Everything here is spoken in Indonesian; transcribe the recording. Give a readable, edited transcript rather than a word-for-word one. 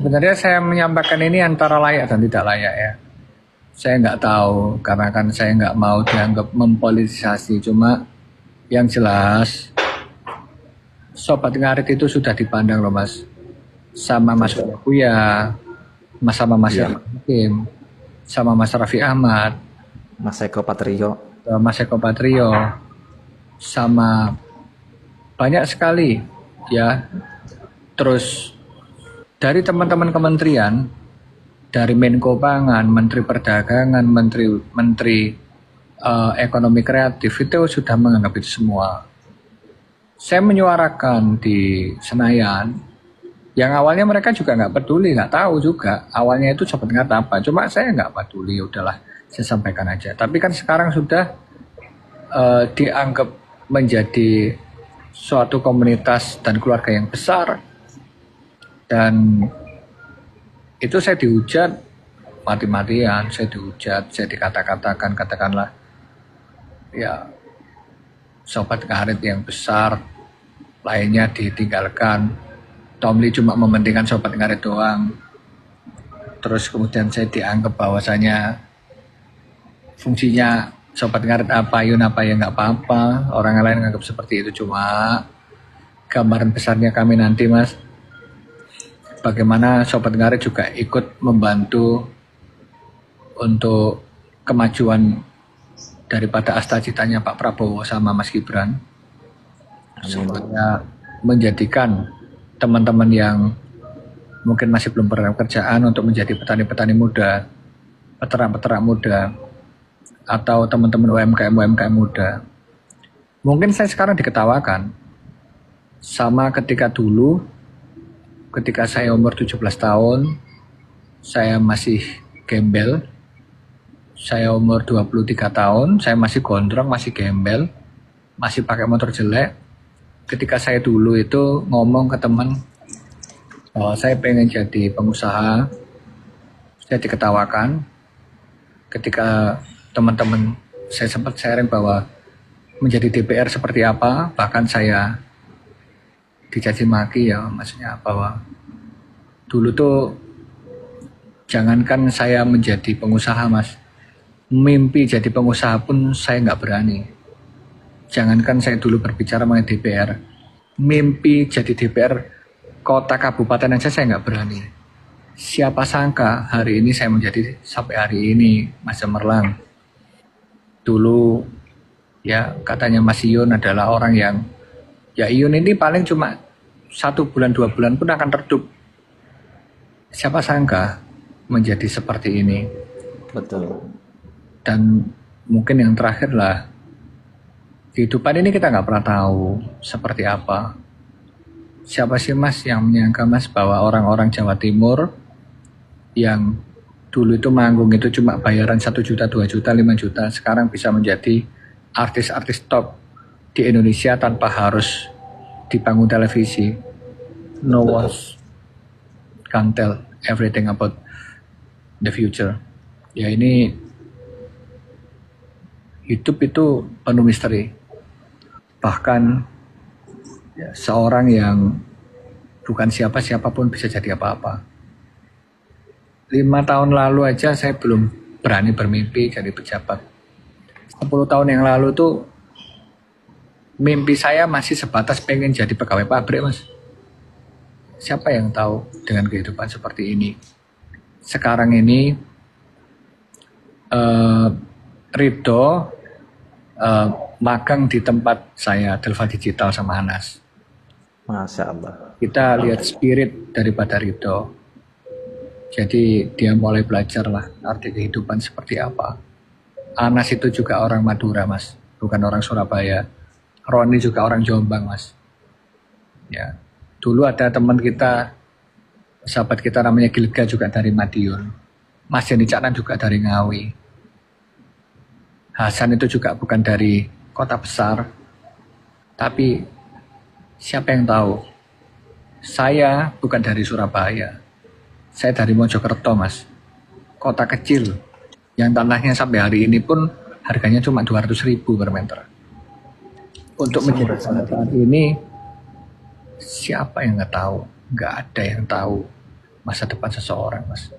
Sebenarnya saya menyampaikan ini antara layak dan tidak layak ya. Saya nggak tahu karena kan saya nggak mau dianggap mempolitisasi. Cuma yang jelas Sobat Ngarit itu sudah dipandang loh Mas. Sama Mas Betul. Buya, sama Mas Iya, Hakim, sama Mas Raffi Ahmad, Mas Eko Patrio. Mas Eko Patrio, sama banyak sekali ya. Terus dari teman-teman kementerian, dari Menko Pangan, Menteri Perdagangan, Menteri Ekonomi Kreatif itu sudah menganggap itu semua. Saya menyuarakan di Senayan, yang awalnya mereka juga nggak peduli, nggak tahu juga. Awalnya itu sobat nggak apa, cuma saya nggak peduli, udahlah saya sampaikan aja. Tapi kan sekarang sudah dianggap menjadi suatu komunitas dan keluarga yang besar, dan itu saya dihujat mati-matian, saya dihujat, saya dikata-katakan, katakanlah ya sobat karet yang besar, lainnya ditinggalkan. Tomli cuma mementingkan sobat ngarit doang. Terus kemudian saya dianggap bahwasanya fungsinya sobat ngarit apa, yun apa ya nggak apa-apa. Orang lain menganggap seperti itu, cuma gambaran besarnya kami nanti Mas, bagaimana sobat ngarit juga ikut membantu untuk kemajuan daripada asta citanya Pak Prabowo sama Mas Gibran, supaya menjadikan teman-teman yang mungkin masih belum pernah kerjaan untuk menjadi petani-petani muda, peternak-peternak muda, atau teman-teman UMKM muda. Mungkin saya sekarang diketawakan, sama ketika dulu, ketika saya umur 17 tahun, saya masih gembel, saya umur 23 tahun, saya masih gondrong, masih gembel, masih pakai motor jelek. Ketika saya dulu itu ngomong ke teman bahwa saya pengen jadi pengusaha, saya diketawakan. Ketika teman-teman saya sempat sharing bahwa menjadi DPR seperti apa, bahkan saya dicaci maki ya, maksudnya bahwa dulu tuh jangankan saya menjadi pengusaha Mas, mimpi jadi pengusaha pun saya nggak berani. Jangankan saya dulu berbicara mengenai DPR, mimpi jadi DPR kota kabupaten aja saya nggak berani. Siapa sangka hari ini saya menjadi sampai hari ini Mas Cemerlang. Dulu ya katanya Mas Ion adalah orang yang, ya Ion ini paling cuma 1 bulan 2 bulan pun akan redup. Siapa sangka menjadi seperti ini. Betul. Dan mungkin yang terakhir lah, kehidupan ini kita nggak pernah tahu seperti apa. Siapa sih Mas yang menyangka Mas bahwa orang-orang Jawa Timur yang dulu itu manggung itu cuma bayaran 1 juta, 2 juta, 5 juta, sekarang bisa menjadi artis-artis top di Indonesia tanpa harus di panggung televisi. No one can tell everything about the future. Ya ini hidup itu penuh misteri. Bahkan ya, seorang yang bukan siapa-siapa pun bisa jadi apa-apa. 5 tahun lalu aja saya belum berani bermimpi jadi pejabat. 10 tahun yang lalu tuh mimpi saya masih sebatas pengen jadi pegawai pabrik Mas. Siapa yang tahu dengan kehidupan seperti ini. Sekarang ini Ridho magang di tempat saya, Delva Digital sama Anas. Masya Allah. Kita lihat spirit daripada Ridho. Jadi dia mulai belajar lah arti kehidupan seperti apa. Anas itu juga orang Madura Mas, bukan orang Surabaya. Roni juga orang Jombang Mas. Ya, dulu ada teman kita, sahabat kita namanya Gilga juga dari Madiun. Mas Jani Caknan juga dari Ngawi. Hasan itu juga bukan dari kota besar. Tapi siapa yang tahu? Saya bukan dari Surabaya. Saya dari Mojokerto Mas. Kota kecil. Yang tanahnya sampai hari ini pun harganya cuma 200.000 per meter. Untuk menjadi saat ini, siapa yang nggak tahu? Nggak ada yang tahu. masa depan seseorang, Mas.